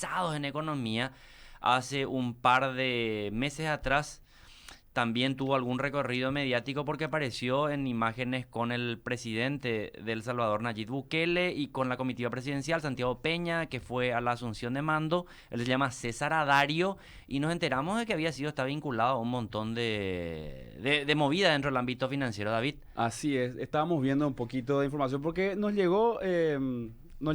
en economía. Hace un par de meses atrás también tuvo algún recorrido mediático porque apareció en imágenes con el presidente de El Salvador, Nayib Bukele, y con la comitiva presidencial, Santiago Peña, que fue a la asunción de mando. Él se llama César Adario y nos enteramos de que está vinculado a un montón de movida dentro del ámbito financiero, David. Así es, estábamos viendo un poquito de información porque nos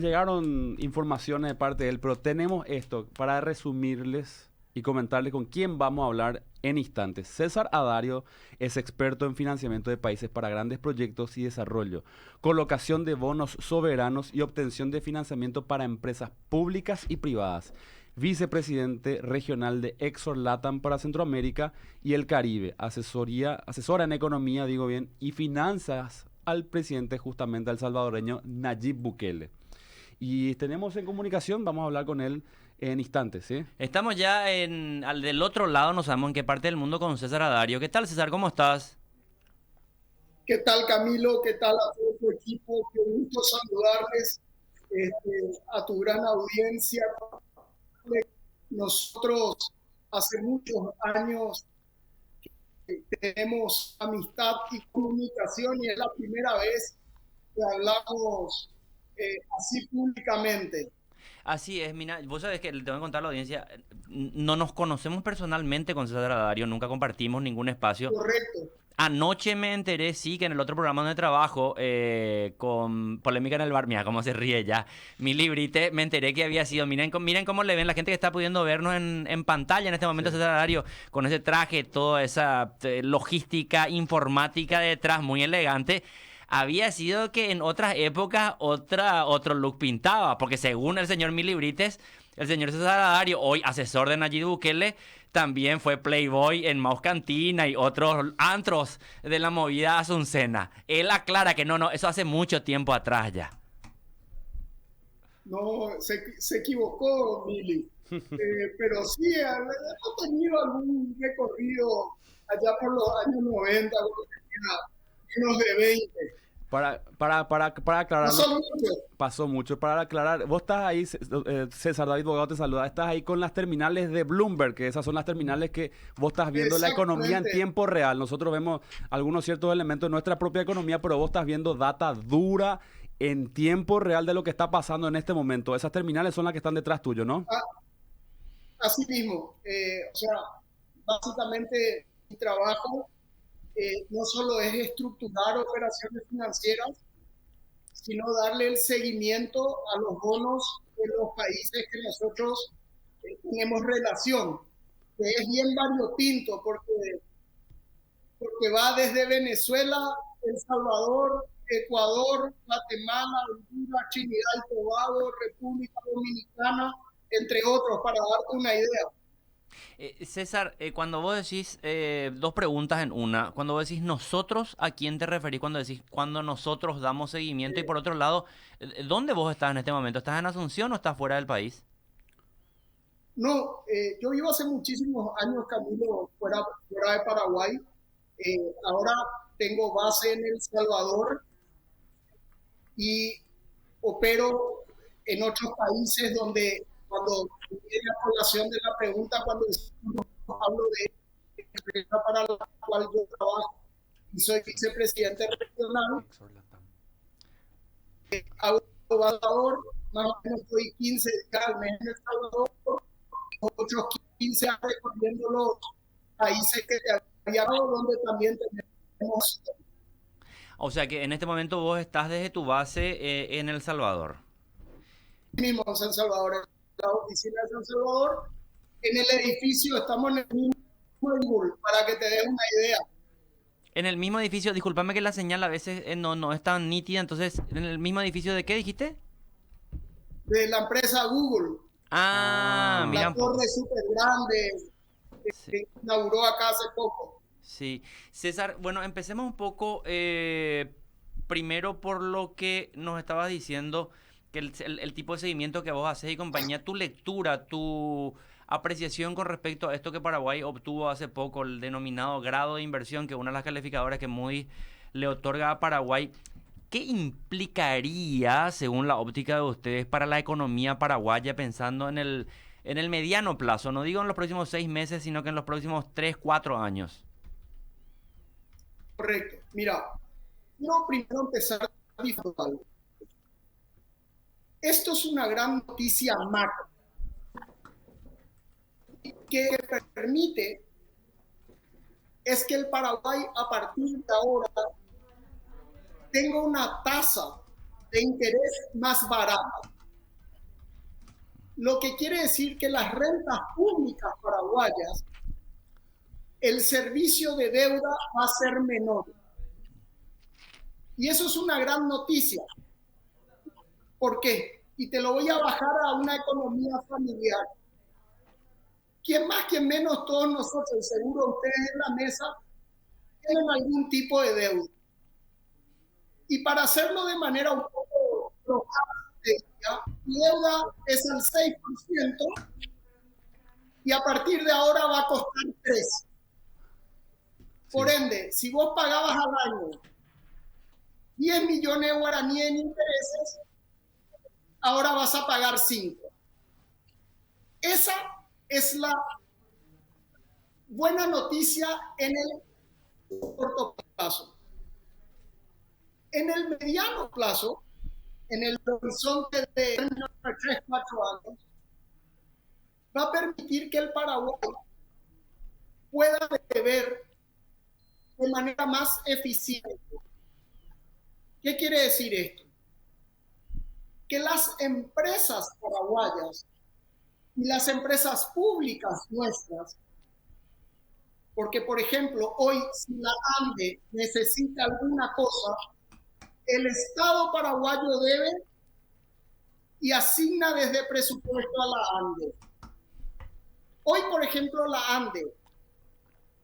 llegaron informaciones de parte de él, pero tenemos esto para resumirles y comentarles con quién vamos a hablar en instantes. César Adario es experto en financiamiento de países para grandes proyectos y desarrollo, colocación de bonos soberanos y obtención de financiamiento para empresas públicas y privadas. Vicepresidente regional de Exor Latam para Centroamérica y el Caribe. Asesora en economía, digo bien, y finanzas al presidente justamente al salvadoreño Nayib Bukele. Y tenemos en comunicación, vamos a hablar con él en instantes, ¿sí? Estamos ya del otro lado, no sabemos en qué parte del mundo, con César Adario. ¿Qué tal, César? ¿Cómo estás? ¿Qué tal, Camilo? ¿Qué tal a todo tu equipo? Qué gusto saludarles, a tu gran audiencia. Nosotros hace muchos años tenemos amistad y comunicación y es la primera vez que hablamos así públicamente. Así es, mira, vos sabés que le tengo que contar a la audiencia, no nos conocemos personalmente con César Adario, nunca compartimos ningún espacio. Correcto. Anoche me enteré, sí, que en el otro programa donde trabajo, con Polémica en el Bar, mira cómo se ríe ya, mi librite, me enteré que había sido, miren cómo le ven la gente que está pudiendo vernos en pantalla en este momento, Sí. César Adario, con ese traje, toda esa logística informática detrás, muy elegante. Había sido que en otras épocas otro look pintaba, porque según el señor Milibrites, el señor César Adario, hoy asesor de Nayib Bukele, también fue Playboy en Maus Cantina y otros antros de la movida asuncena. Él aclara que no, eso hace mucho tiempo atrás ya. No, se equivocó, Mili. Pero sí, hemos tenido algún recorrido allá por los años 90, cuando tenía menos de 20. Para No aclararlo, son muchos. pasó mucho. Para aclarar, vos estás ahí, César David Bogado te saluda, estás ahí con las terminales de Bloomberg, que esas son las terminales que vos estás viendo la economía en Exactamente. tiempo real. Nosotros vemos algunos ciertos elementos de nuestra propia economía, pero vos estás viendo data dura en tiempo real de lo que está pasando en este momento. Esas terminales son las que están detrás tuyo, ¿no? Ah, así mismo, o sea, básicamente mi trabajo no solo es estructurar operaciones financieras, sino darle el seguimiento a los bonos de los países que nosotros tenemos relación, que es bien variopinto, porque va desde Venezuela, El Salvador, Ecuador, Guatemala, Honduras, Trinidad y Tobago, República Dominicana, entre otros, para darte una idea. César, cuando vos decís dos preguntas en una, cuando vos decís nosotros, ¿a quién te referís cuando decís cuando nosotros damos seguimiento? Y por otro lado, ¿dónde vos estás en este momento? ¿Estás en Asunción o estás fuera del país? No, yo vivo hace muchísimos años, Camilo, fuera de Paraguay. Ahora tengo base en El Salvador y opero en otros países donde cuando viene a colación de la pregunta, cuando hablo de la empresa para la cual yo trabajo y soy vicepresidente regional, hago El Salvador, más o menos estoy 15 días al mes en El Salvador, otros 15 recorriendo los países que te había dado, donde también tenemos O sea que en este momento vos estás desde tu base en El Salvador. mismo en San Salvador, en la oficina de San Salvador, en el edificio, estamos en el mismo ángulo, para que te des una idea. En el mismo edificio, discúlpame que la señal a veces no es tan nítida, entonces, ¿en el mismo edificio de qué dijiste? De la empresa Google, Ah, Ah, mira la un poco. torre súper grande Sí. que inauguró acá hace poco. Sí, César, bueno, empecemos un poco primero por lo que nos estabas diciendo, que el tipo de seguimiento que vos haces y compañía, tu lectura, tu apreciación con respecto a esto que Paraguay obtuvo hace poco, el denominado grado de inversión, que es una de las calificadoras que Moody's le otorga a Paraguay. ¿qué implicaría, según la óptica de ustedes, para la economía paraguaya pensando en el mediano plazo? No digo en los próximos 6 meses, sino que en los próximos 3, 4 años. Correcto. Mira, quiero primero empezar diciendo algo. Esto es una gran noticia macro que permite es que el Paraguay a partir de ahora tenga una tasa de interés más barata. Lo que quiere decir que las rentas públicas paraguayas, el servicio de deuda va a ser menor. Y eso es una gran noticia. ¿Por qué? Y te lo voy a bajar a una economía familiar. Quien más, quien menos, todos nosotros, seguro ustedes en la mesa, tienen algún tipo de deuda. Y para hacerlo de manera un poco mi deuda es el 6% y a partir de ahora va a costar 3%. Por ende, si vos pagabas al año 10 millones de guaraníes en intereses, ahora vas a pagar 5. Esa es la buena noticia en el corto plazo. En el mediano plazo, en el horizonte de 3, 4 años, va a permitir que el Paraguay pueda beber de manera más eficiente. ¿Qué quiere decir esto? Que las empresas paraguayas y las empresas públicas nuestras, porque por ejemplo, hoy si la ANDE necesita alguna cosa, el Estado paraguayo debe y asigna desde presupuesto a la ANDE. Hoy, por ejemplo, la ANDE,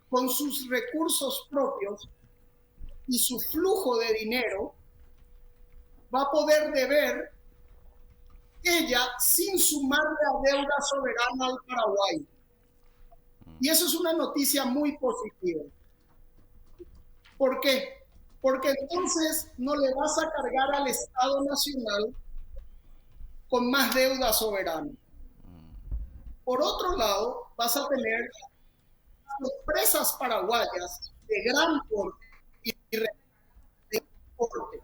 con sus recursos propios y su flujo de dinero, va a poder deber ella sin sumarle a deuda soberana al Paraguay. Y eso es una noticia muy positiva. ¿Por qué? Porque entonces no le vas a cargar al Estado Nacional con más deuda soberana. Por otro lado, vas a tener empresas paraguayas de gran porte y de porte.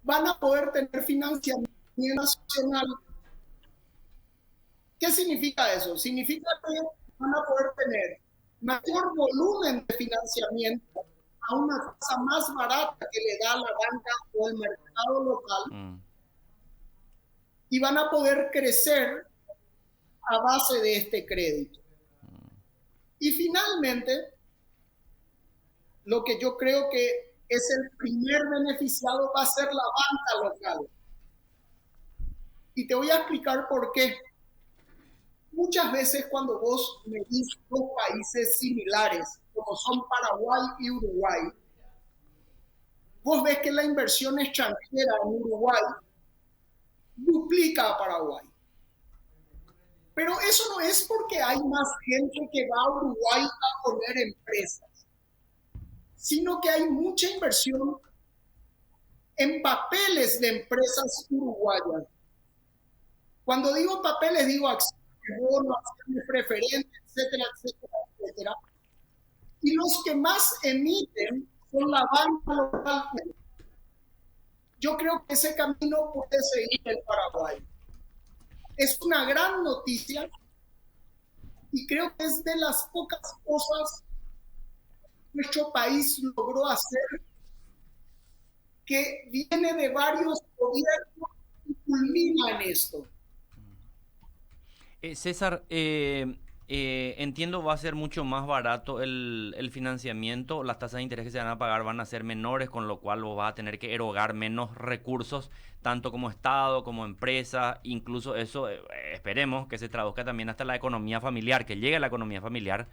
Van a poder tener financiamiento nacional. ¿Qué significa eso? Significa que van a poder tener mayor volumen de financiamiento a una tasa más barata que le da la banca o el mercado local y van a poder crecer a base de este crédito. Y finalmente, lo que yo creo que es el primer beneficiado va a ser la banca local. Y te voy a explicar por qué. Muchas veces cuando vos medís dos países similares, como son Paraguay y Uruguay, vos ves que la inversión extranjera en Uruguay duplica a Paraguay. Pero eso no es porque hay más gente que va a Uruguay a poner empresas, sino que hay mucha inversión en papeles de empresas uruguayas. Cuando digo papeles, digo acciones, bonos, acciones preferentes, etcétera, etcétera, etcétera. Y los que más emiten son la banca local. Yo creo que ese camino puede seguir el Paraguay. Es una gran noticia y creo que es de las pocas cosas que nuestro país logró hacer que viene de varios gobiernos y culmina en esto. César, entiendo va a ser mucho más barato el financiamiento, las tasas de interés que se van a pagar van a ser menores, con lo cual vos vas a tener que erogar menos recursos, tanto como Estado, como empresa, incluso eso esperemos que se traduzca también hasta la economía familiar, que llegue a la economía familiar,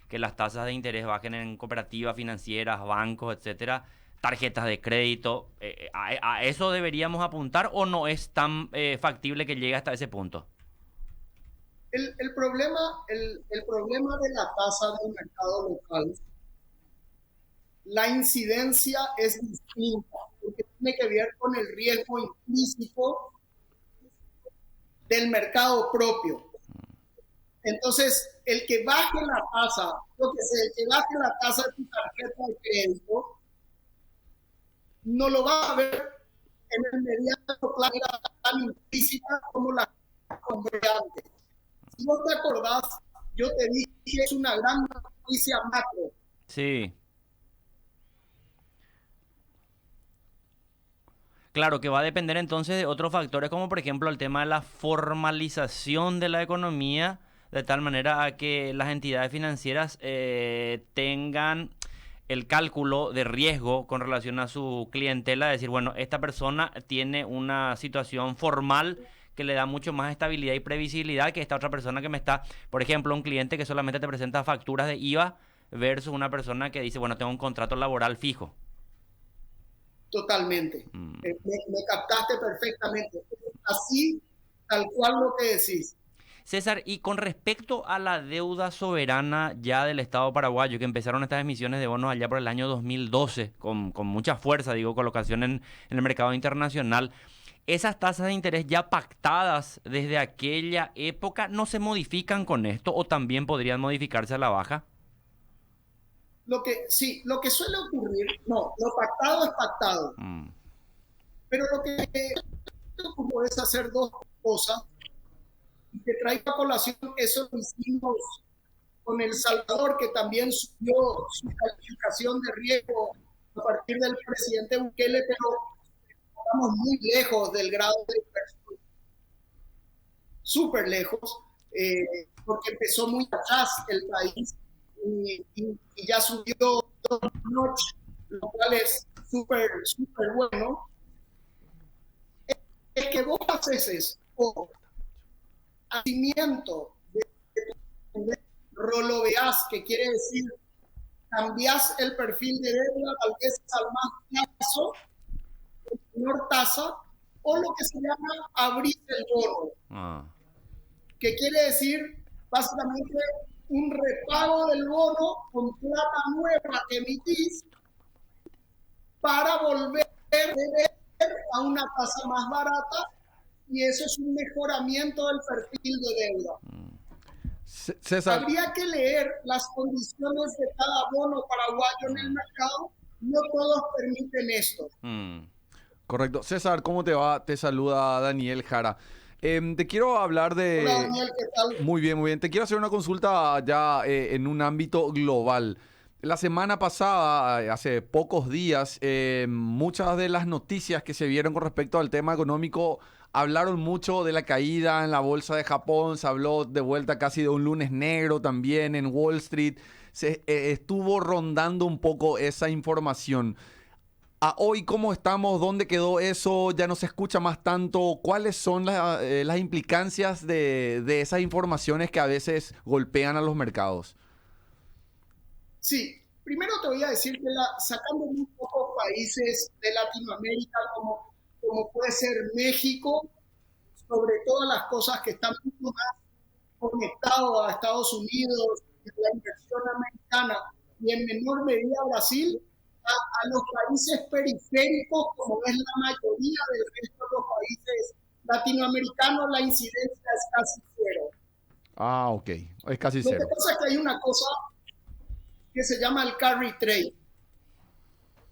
que las tasas de interés bajen en cooperativas financieras, bancos, etcétera, tarjetas de crédito. ¿A eso deberíamos apuntar o no es tan factible que llegue hasta ese punto? El problema de la tasa del mercado local la incidencia es distinta, porque tiene que ver con el riesgo implícito del mercado propio. Entonces, el que baje la tasa, el que baje la tasa de tu tarjeta de crédito, no lo va a ver en el mediano plazo tan implícita como la compré antes. Si no te acordás, yo te dije que es una gran noticia macro. Sí. Claro, que va a depender entonces de otros factores, como por ejemplo el tema de la formalización de la economía, de tal manera a que las entidades financieras tengan el cálculo de riesgo con relación a su clientela, decir, bueno, esta persona tiene una situación formal que le da mucho más estabilidad y previsibilidad que esta otra persona que me está, por ejemplo, un cliente que solamente te presenta facturas de IVA versus una persona que dice, bueno, tengo un contrato laboral fijo. Totalmente. Me captaste perfectamente. Así, tal cual lo que decís. César, y con respecto a la deuda soberana ya del Estado paraguayo, que empezaron estas emisiones de bonos allá por el año 2012, con mucha fuerza, digo, colocación en el mercado internacional, ¿esas tasas de interés ya pactadas desde aquella época no se modifican con esto o también podrían modificarse a la baja? Lo que suele ocurrir, no, lo pactado es pactado. Pero lo que ocurre es hacer dos cosas. Y te traigo a colación, eso lo hicimos con El Salvador, que también subió su calificación de riesgo a partir del presidente Bukele, pero estamos muy lejos del grado de inversión, súper lejos, porque empezó muy atrás el país y ya subió dos notch, lo cual es súper bueno. El que vos haces es hacimiento de roloveás, que quiere decir cambias el perfil de deuda tal vez al más plazo, menor tasa, o lo que se llama abrir el bono, que quiere decir básicamente un repago del bono con plata nueva que emitís para volver a una tasa más barata, y eso es un mejoramiento del perfil de deuda. César, habría que leer las condiciones de cada bono paraguayo en el mercado. No todos permiten esto. Correcto. César, ¿cómo te va? Te saluda Daniel Jara. Te quiero hablar de... Hola, Daniel, ¿qué tal? Muy bien, muy bien. Te quiero hacer una consulta ya en un ámbito global. La semana pasada, hace pocos días, muchas de las noticias que se vieron con respecto al tema económico hablaron mucho de la caída en la bolsa de Japón. Se habló de vuelta casi de un lunes negro también en Wall Street. Se estuvo rondando un poco esa información. A hoy, ¿cómo estamos? ¿Dónde quedó eso? ¿Ya no se escucha más tanto? ¿Cuáles son las implicancias de esas informaciones que a veces golpean a los mercados? Sí, primero te voy a decir que sacando muy pocos países de Latinoamérica como puede ser México, sobre todas las cosas que están mucho más conectados a Estados Unidos, la inversión americana, y en menor medida a Brasil, a los países periféricos, como es la mayoría del resto de los países latinoamericanos, la incidencia es casi cero. Ah, ok. Es casi cero. Lo que pasa es que hay una cosa que se llama el carry trade,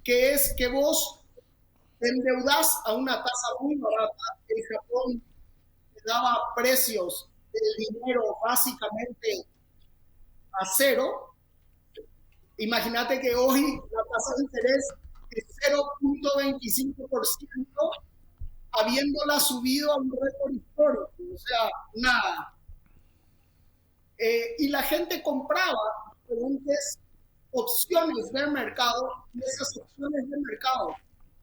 que es que vos te endeudás a una tasa muy barata. El Japón daba precios del dinero básicamente a cero. Imagínate que hoy la tasa de interés es 0.25%, habiéndola subido a un récord histórico, o sea, nada. Y la gente compraba diferentes opciones del mercado, y esas opciones del mercado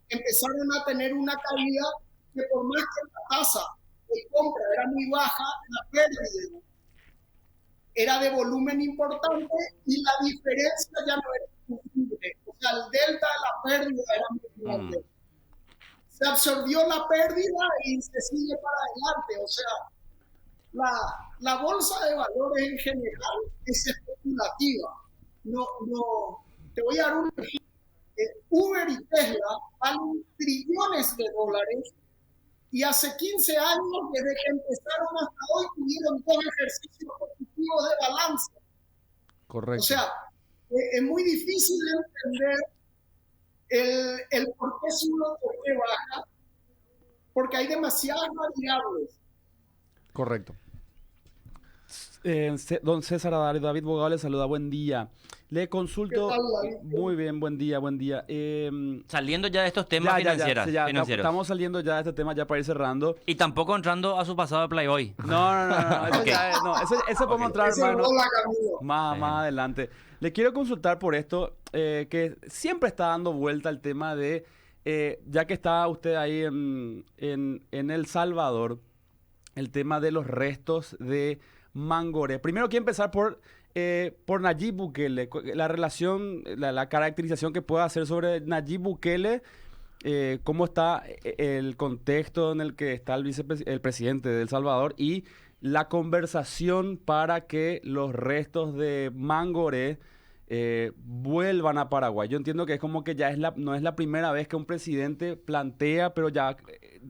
empezaron a tener una caída que, por más que la tasa de compra era muy baja, la pérdida era de volumen importante y la diferencia ya no era sufrible. O sea, el delta de la pérdida era muy grande. Se absorbió la pérdida y se sigue para adelante. O sea, la bolsa de valores en general es especulativa. No, te voy a dar un ejemplo. Uber y Tesla valen trillones de dólares y hace 15 años, desde que empezaron hasta hoy, tuvieron 2 ejercicios positivos de balance. Correcto. O sea, es muy difícil entender el por qué sube o por qué baja, porque hay demasiadas variables. Correcto. Don César David Bogado le saluda, buen día. Le consulto. ¿Qué tal, David? Muy bien, buen día, buen día. Saliendo ya de estos temas financieros. Estamos saliendo ya de este tema ya para ir cerrando. Y tampoco entrando a su pasado de Playboy. No, eso Okay. ya no, eso podemos entrar Ese más, rola, Camilo. más adelante. Le quiero consultar por esto, que siempre está dando vuelta el tema de, ya que está usted ahí en El Salvador, el tema de los restos de Mangoré. Primero quiero empezar por Nayib Bukele, la relación, la caracterización que pueda hacer sobre Nayib Bukele, cómo está el contexto en el que está el presidente de El Salvador y la conversación para que los restos de Mangoré vuelvan a Paraguay. Yo entiendo que es como que ya no es la primera vez que un presidente plantea, pero ya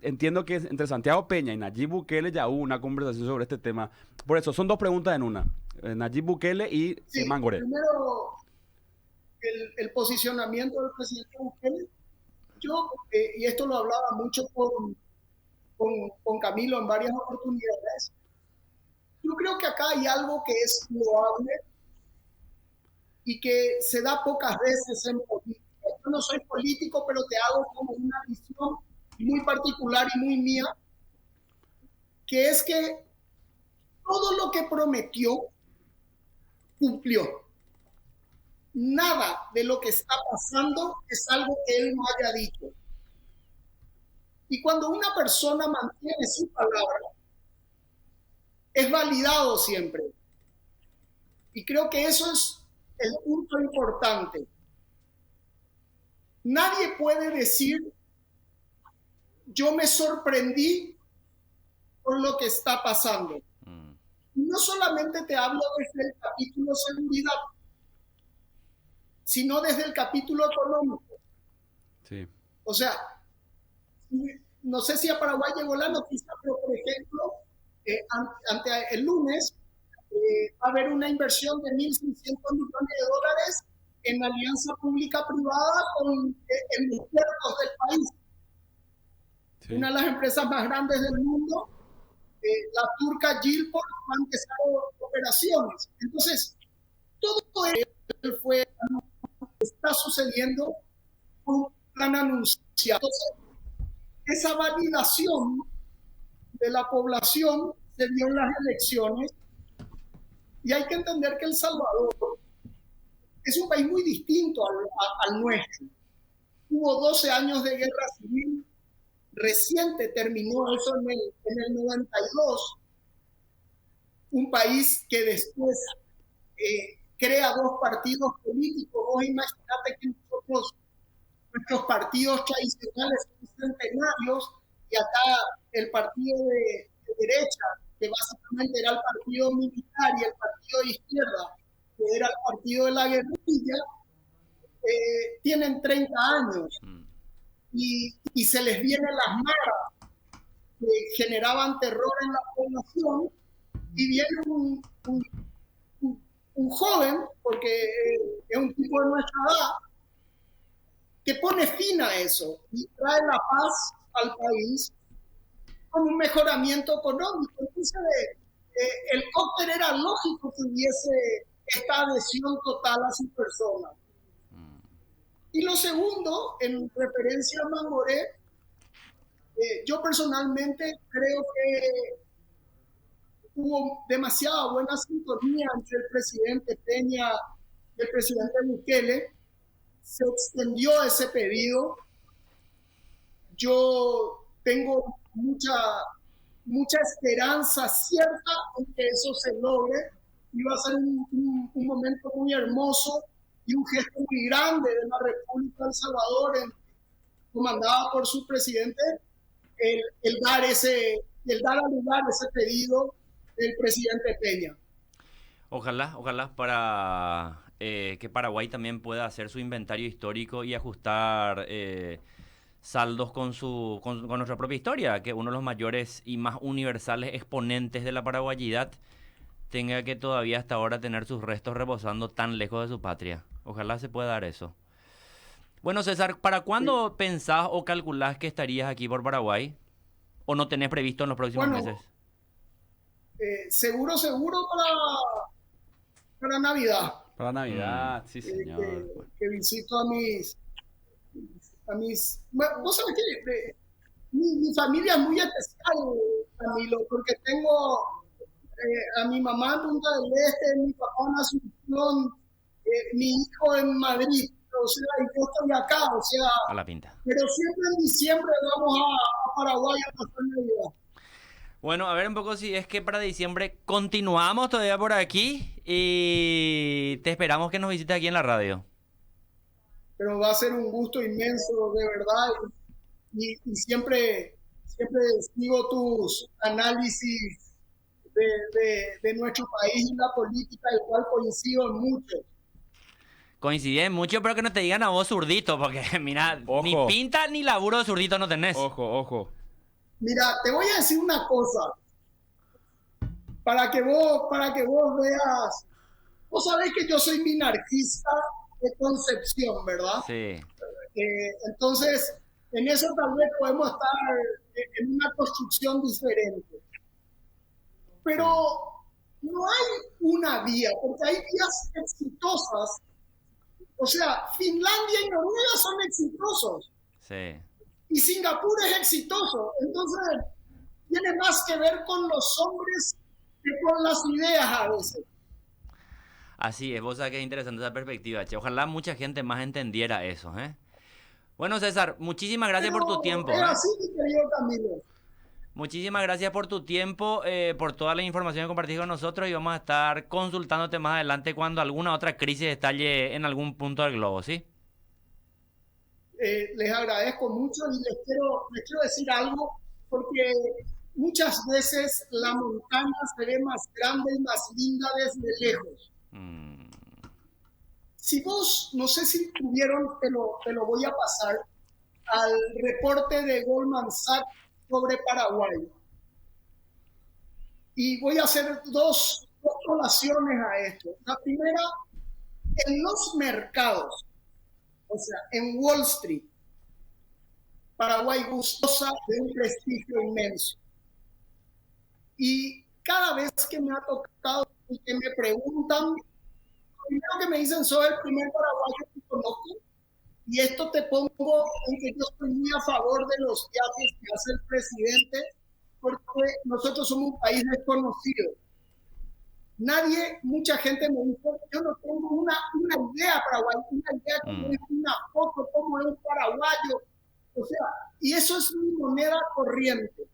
entiendo que entre Santiago Peña y Nayib Bukele ya hubo una conversación sobre este tema. Por eso, son dos preguntas en una. Nayib Bukele y Mangoré. Primero, el posicionamiento del presidente Bukele. Yo, y esto lo hablaba mucho con Camilo en varias oportunidades, yo creo que acá hay algo que es loable y que se da pocas veces en política. Yo no soy político, pero te hago como una visión muy particular y muy mía, que es que todo lo que prometió, cumplió. Nada de lo que está pasando es algo que él no haya dicho. Y cuando una persona mantiene su palabra, es validado siempre. Y creo que eso es el punto importante. Nadie puede decir, yo me sorprendí por lo que está pasando. No solamente te hablo desde el capítulo seguridad, sino desde el capítulo económico. Sí. O sea, no sé si a Paraguay llegó la noticia, pero por ejemplo, ante el lunes va a haber una inversión de 1.600 millones de dólares en alianza pública-privada con empresarios del país. Sí. Una de las empresas más grandes del mundo, la turca Gilport, ha empezado operaciones. Entonces, todo esto está sucediendo con un plan anunciado. Entonces, esa validación de la población se dio en las elecciones y hay que entender que El Salvador es un país muy distinto al nuestro. Hubo 12 años de guerra civil, reciente terminó eso en el 92, un país que después crea 2 partidos políticos. Vos imaginate que nuestros partidos tradicionales son centenarios y acá el partido de derecha, que básicamente era el partido militar, y el partido de izquierda, que era el partido de la guerrilla, tienen 30 años y se les vienen las maras que generaban terror en la población y viene un joven, porque es un tipo de nuestra edad, que pone fin a eso y trae la paz al país con un mejoramiento económico. Entonces, el cóctel era lógico que hubiese esta adhesión total a su persona. Y lo segundo, en referencia a Mangoré, yo personalmente creo que hubo demasiada buena sintonía entre el presidente Peña y el presidente Bukele. Se extendió ese pedido. Yo tengo mucha esperanza cierta en que eso se logre. Iba a ser un momento muy hermoso y un gesto muy grande de la República de El Salvador, comandada por su presidente, el dar a lugar ese pedido del presidente Peña. Ojalá para que Paraguay también pueda hacer su inventario histórico y ajustar saldos con nuestra propia historia, que uno de los mayores y más universales exponentes de la paraguayidad tenga que todavía hasta ahora tener sus restos reposando tan lejos de su patria. Ojalá se pueda dar eso. Bueno, César, ¿para cuándo pensás o calculás que estarías aquí por Paraguay? ¿O no tenés previsto en los próximos meses? Seguro para Navidad. Para Navidad, sí, señor. Que visito a mis... Bueno, vos sabés que mi familia es muy especial, Camilo, porque tengo a mi mamá en Punta del Este, mi papá en Asunción, mi hijo en Madrid, o sea, y yo estoy acá, o sea, A la pinta. pero siempre en diciembre vamos a Paraguay a pasar Navidad. Bueno, a ver un poco si es que para diciembre continuamos todavía por aquí y te esperamos que nos visites aquí en la radio. Pero va a ser un gusto inmenso, de verdad, y siempre sigo tus análisis de nuestro país y la política, el cual coincido en mucho. Coincidí mucho, pero que no te digan a vos zurdito, porque mira, Ojo. ni pinta ni laburo de zurdito no tenés. Ojo. Mira, te voy a decir una cosa, para que vos veas. Vos sabés que yo soy minarquista de Concepción, ¿verdad? Sí. Entonces, en eso tal vez podemos estar en una construcción diferente. Pero no hay una vía, porque hay vías exitosas. O sea, Finlandia y Noruega son exitosos. Sí. Y Singapur es exitoso. Entonces, tiene más que ver con los hombres que con las ideas a veces. Así es, vos sabés que es interesante esa perspectiva, che. Ojalá mucha gente más entendiera eso, ¿eh? Bueno, César, muchísimas gracias por tu tiempo. Es así, mi querido Camilo. Muchísimas gracias por tu tiempo, por toda la información que compartiste con nosotros y vamos a estar consultándote más adelante cuando alguna otra crisis estalle en algún punto del globo, ¿sí? Les agradezco mucho y les quiero decir algo, porque muchas veces la montaña se ve más grande y más linda desde lejos. Si vos, no sé si tuvieron, te lo voy a pasar, al reporte de Goldman Sachs sobre Paraguay. Y voy a hacer dos colaciones a esto. La primera, en los mercados, o sea, en Wall Street, Paraguay goza de un prestigio inmenso. Y cada vez que me ha tocado y que me preguntan, lo primero que me dicen, soy el primer paraguayo que conozco, y esto te pongo en que yo estoy muy a favor de los viajes que hace el presidente, porque nosotros somos un país desconocido. Mucha gente me dice, yo no tengo una idea Paraguay, una idea como es una foto, como es un paraguayo, o sea, y eso es mi moneda corriente.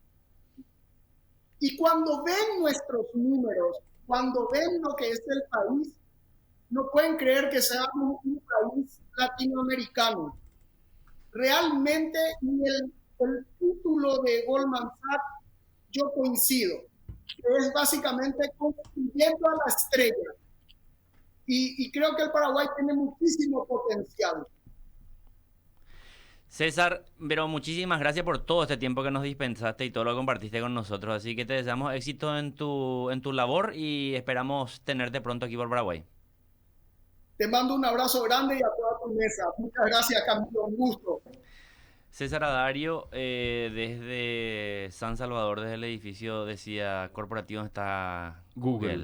Y cuando ven nuestros números, cuando ven lo que es el país, no pueden creer que seamos un país latinoamericano. Realmente, el título de Goldman Sachs, yo coincido. Es básicamente construyendo a la estrella. Y creo que el Paraguay tiene muchísimo potencial. César, pero muchísimas gracias por todo este tiempo que nos dispensaste y todo lo que compartiste con nosotros. Así que te deseamos éxito en tu labor y esperamos tenerte pronto aquí por Paraguay. Te mando un abrazo grande y a toda tu mesa. Muchas gracias, Camilo. Un gusto. César Adario, desde San Salvador, desde el edificio, decía corporativo, está Google.